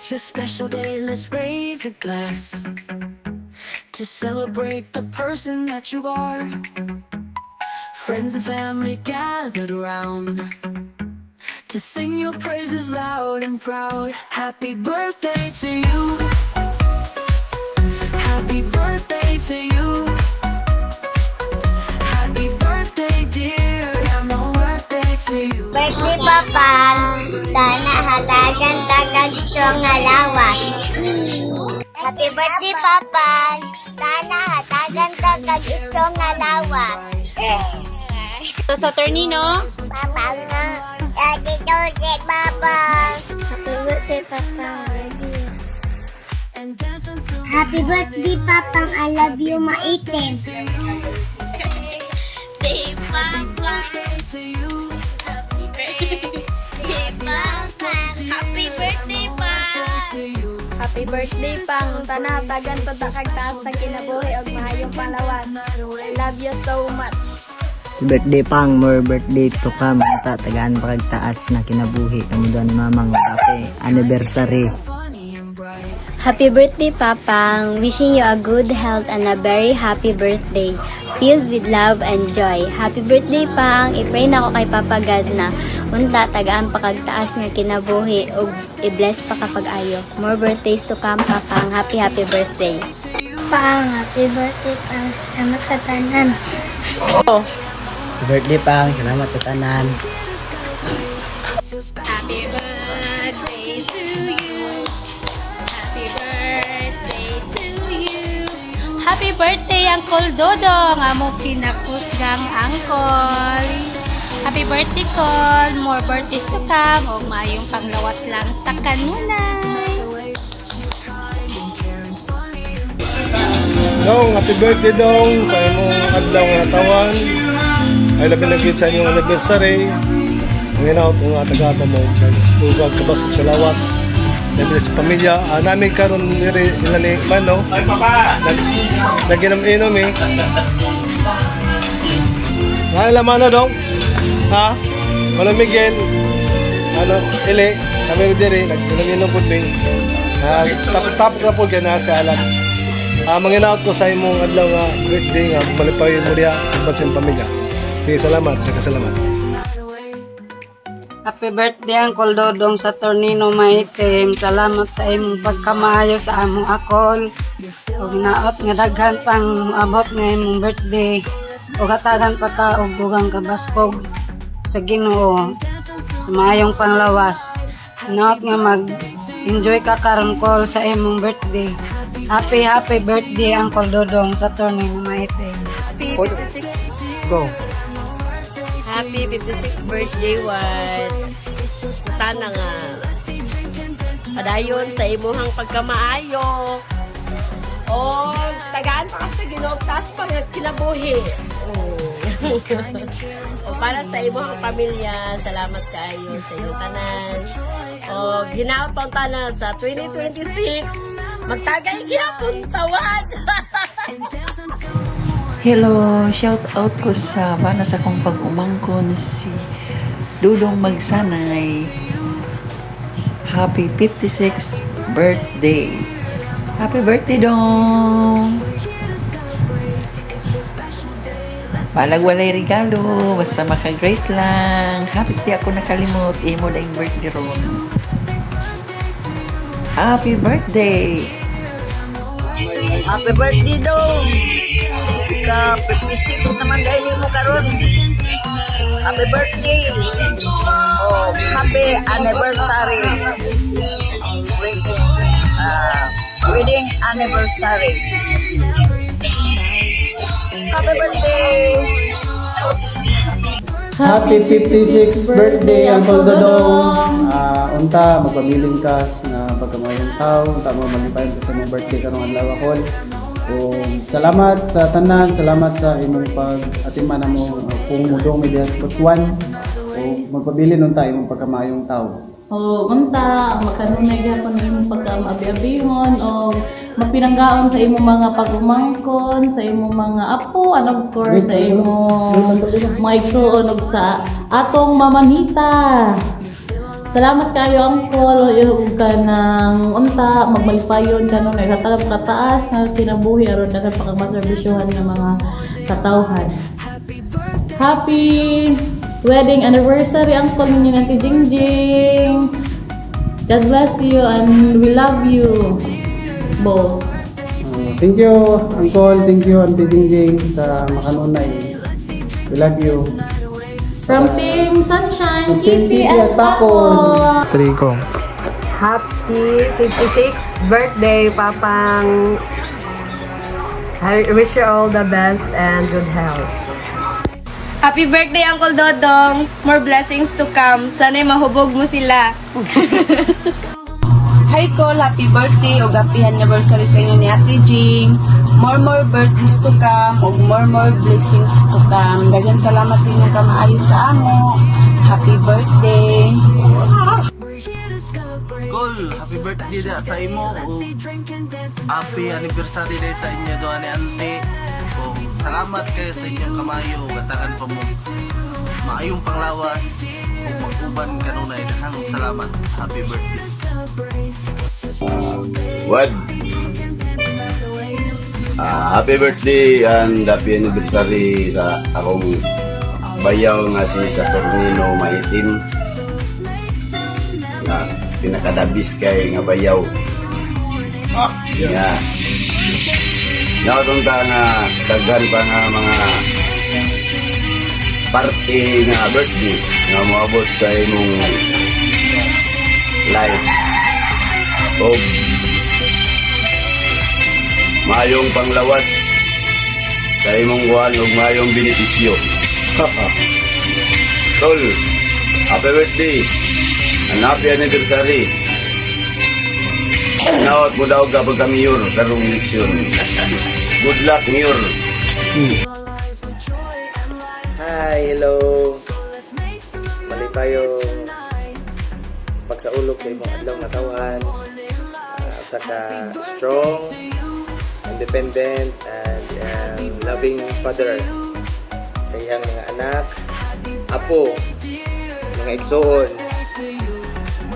It's your special day, let's raise a glass to celebrate the person that you are. Friends and family gathered around to sing your praises loud and proud. Happy birthday to you. Happy birthday to you. Happy birthday dear, happy birthday to you. Birthday Papa, sana hatagan tagad strong alawas. Happy birthday Papa, sana hatagan tagad strong alawas. Sa Saturnino, Papa nga, lagi tulad Papa. Happy birthday Papa, I love you. Happy birthday Papa, I love you maitim. Birthday Papa. Happy birthday, pa! happy birthday pang tanatagan tatakag taas na kinabuhi og mahayong palawan. I love you so much. Birthday pang, more birthday to come. Tagaan pagtaas na kinabuhi. Kamudan mamang happy anniversary. Happy birthday, Papang! Wishing you a good health and a very happy birthday, filled with love and joy. Happy birthday, Pang! I-pray na ako kay Papa God na unta tagaan pakagtaas nga kinabuhi ug i-bless pa kapag ayo. More birthdays to come, Papang! Happy birthday! Pang, happy birthday, Pang. Salamat sa tanan. Birthday pang, salamat sa tanan. Happy birthday to you. Happy birthday to you. Happy birthday, Uncle Dodong. Amo pinakusgang Uncle. Happy birthday, Col. More birthdays to come. O mayong panglawas lang sa kanunay. Dong, happy birthday dong sa imong adlaw nga tawan. Ay labi na gyud sa inyong anniversary. Nginaw tong taga mo ugag kabasog sa lawas. Labi sa pamilya, namin karon diri ilali man no. Ay papa. Naginom-inom eh. Laman na dong. Ha? Wala Miguel. Ano, ili, kami diri naginom pud bing. Tap ra pud kana sa alam. Manginaot ko sa imong adlaw nga birthday nga malipay mo diha sa imong pamilya. Sige, salamat, salamat. Happy birthday Uncle Dodong sa Tornino Maitim. Salamat sa imong pagkamaayo sa among akol. O ginaot nga daghan pang abot nga imong birthday. O katagan pa ka og dugang kabaskog sa Ginoo. Maayong panglawas. Ginaot nga mag-enjoy ka karon Col sa imong birthday. Happy birthday Uncle Dodong sa Tornino Maitim. Happy 56. Go. Happy 56th birthday, Wat. Tana nga. Padayon sa imuhang pagkamaayo. O, tagaan pa kasi ginogtas pa kinabuhi. O, para sa imuhang pamilya, salamat kayo sa inyong tanan. O, ginaot pang tanan sa 2026. Magtagay gyapon tawad. Hello, shout out ko sa bana sa kong pag-umangkon si Dudong Magsanay. Happy 56th birthday. Happy birthday dong. Balag walay regalo, basta maka-great lang. Happy di ako nakalimot, imo na yung birthday ron. Happy birthday. Happy birthday dong. Ika 56 naman dahil mo karon. Happy birthday. Oh, happy anniversary. Wedding anniversary. Happy birthday. Happy 56th birthday, Uncle Dodong. Unta, magpabiling ka na pagkamayang tao. Unta mo malipayan ka sa mong birthday karong adlaw Col. Salamat sa tanan, salamat sa imong pag-atimana mo kung mudong media putuan o magpabilin unta imong pagkamayong tao. O unta makanunay gyapon imong pagka-abi-abihon o mapinanggaon sa imong mga pag-umangkon, sa imong mga apo, and of course sa imong mga igsuon og sa atong mamanhita. Salamat kayo Uncle, yung ka ng unta, magmalipayon ka nung nagkatalap kataas na kinabuhi aron dagan pa kang maservisyohan ng mga katawhan. Happy wedding anniversary Uncle ninyo Auntie Jingjing. God bless you and we love you both. Thank you, Uncle. Thank you, Auntie Jingjing, sa makanunay. We love you. From Team Sunshine, Team Kitty Kitty at at Paco. Paco. Happy 56th birthday, Papang. I wish you all the best and good health. Happy birthday, Uncle Dodong. More blessings to come. Sana'y mahubog mo sila. Hi Cole, happy birthday o happy anniversary sa inyo ni Ate Jing. More birthdays to come o more blessings to come. Daghang salamat sa inyong kamaayo sa amo. Happy birthday. Cole, happy birthday da sa imo o happy anniversary din sa inyo doon ni Ante. O salamat kayo sa inyong kamayo, gatakan pa mo maayong panglawas o mag-uban kanunay. Daghang salamat. Happy birthday. Wad. Happy birthday and happy anniversary sa akong bayaw nga si Saturnino Maitim. Na pinakadabis kay nga bayaw. Yeah. Nakatong ta nga daghan pa nga mga party nga birthday nga moabot sa imong life. O mayong panglawas sa imong buwan ug mayong benepisyo. Tol, happy birthday and happy anniversary. Naot mo daw ka pagka-mayor karong eleksyon. Good luck, Mayor. Hi, hello. Malipayong pagsaulog sa imong adlaw nga tawhan. Usa ka strong, independent, and loving father sa iyang mga anak, apo, mga igsoon.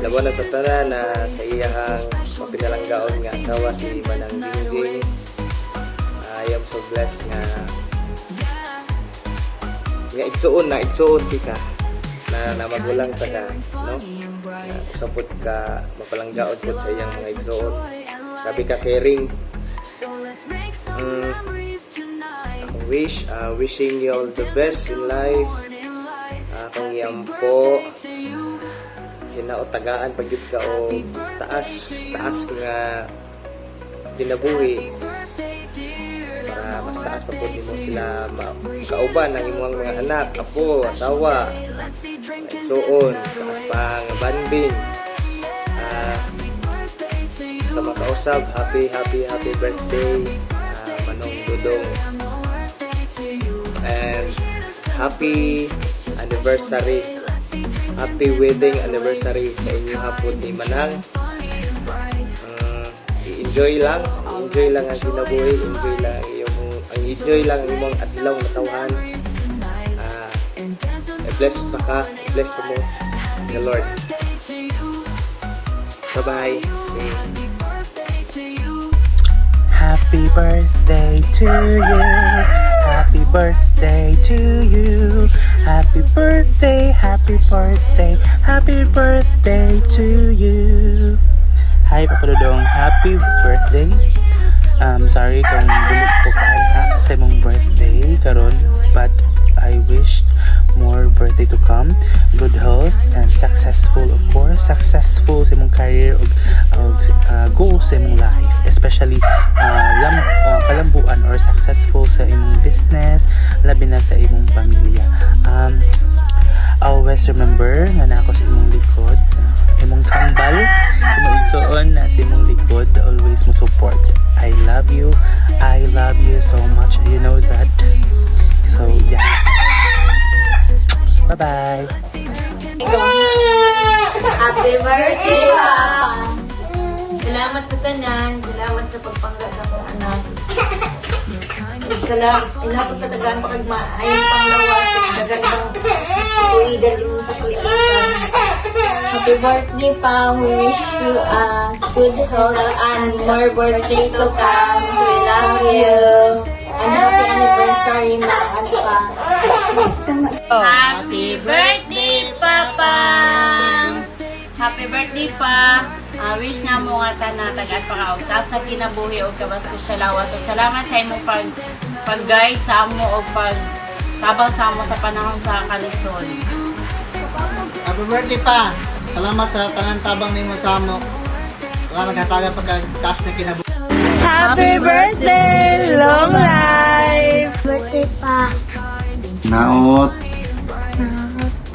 Laban na sa tanan na sa iyang mapinalanggaon nga asawa si Manang Jingjing. I am so blessed nga igsoon tika na magulang ta ka, no? Usapod ka mapalanggaon pod sa iyang mga igsoon. Grabe ka caring. Wishing you all the best in life. Kung yampo hinaotagaan pag yun ka o taas nga dinabuhi para mas taas pa po mo sila kauban ng imong mga anak, apo, asawa, igsoon, taas pa nga banding. Sa makausap, happy birthday Manong Dodong, and happy anniversary, happy wedding anniversary sa inyo hapon ni Manang. Enjoy lang ang kinabuhi, enjoy lang ang imong adlaw na tawhan. Bless pa mo the Lord. Bye-bye. Happy birthday to you. Happy birthday to you. Happy birthday, happy birthday, happy birthday to you. Hi Papa Dodong, happy birthday. Sorry kung bulit ko kaanha sa mong birthday karon, but I wish more birthday to come, good health and successful, of course, successful sa imong career og goals sa imong life, especially kalambuan or successful sa imong business, labi na sa imong pamilya. Always remember nga na ako sa imong likod, imong kambal, imong igsoon na sa imong likod, always mo support. I love you so much, you know that. So yeah, bye bye. Happy birthday, Papa! Salamat sa tanan, salamat sa pagpangga sa mga anak. Salamat, inapot na tagaan pa kag maayong panglawas, tagaan pang tuwidan din sa kulitan. Happy birthday pa. We wish you a good health and more birthday to come. We love you. And happy anniversary na ano pa. Happy birthday, Papa! Happy birthday pa! Wish na mo nga tanatag at pakaugtas na kinabuhi o kabastos sa lawas. O salamat sa imong pag-guide sa amo o pagtabang sa amo sa panahon sa kalisod. Happy birthday pa. Salamat sa tanan tabang nimo sa amo. Wala nagataga pagkataas na kinabuhi. Happy birthday! Long life! Birthday pa. Naot.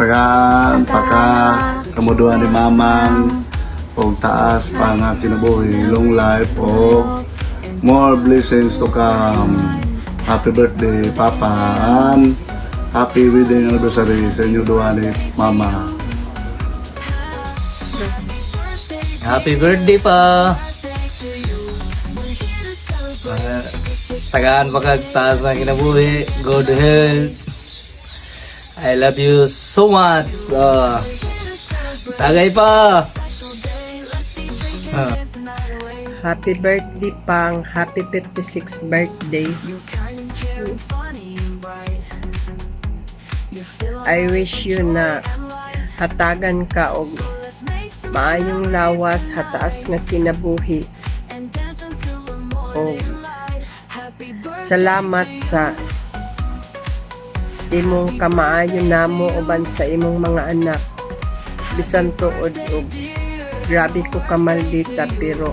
Pagka kamuduan ni mamang o taas pa nga kinabuhi, long life o more blessings to come. Happy birthday, Papa, and happy wedding anniversary sa inyo duha ni Mama. Happy birthday pa. Tagaan pagkataas na kinabuhi. Good health. I love you so much. Tagay pa. Happy birthday pang. Happy 56th birthday. I wish you na hatagan ka og maayong lawas, hataas nga kinabuhi. O salamat sa imong kamaayo namo uban sa imong mga anak. Bisan tuod og grabe ko ka maldita pero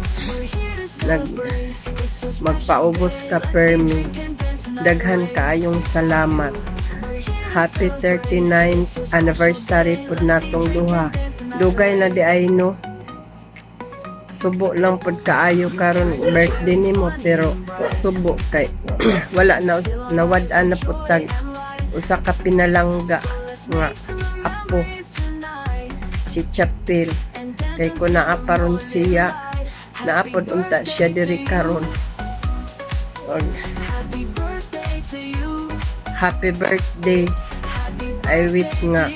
magpaubos ka permi. Daghan kaayong salamat. Happy 39th anniversary pud natong duha. Dugay na di ay no. Subo lang pud kaayo karon birthday nimo pero subo kay wala na nawad-an na pud tag usa ka pinalangga nga apo si Chapil kay ko naaparon siya naapod unta siya diri karon. Happy birthday. I wish nga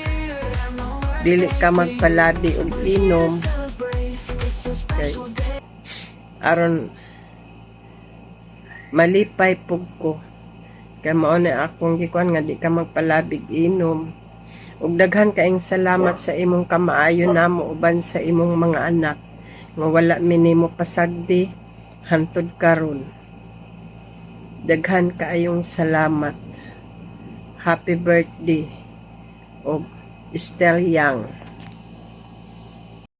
dili ka magpalabi og inom kay aron malipay pug ko kay mao na akong gikuan nga di ka magpalabig inom. Ug daghan kaayong salamat sa imong kamaayo namo uban sa imong mga anak nga wala minimo pasagdi hantud karon. Daghan kaayong salamat. Happy birthday og Estel Yang.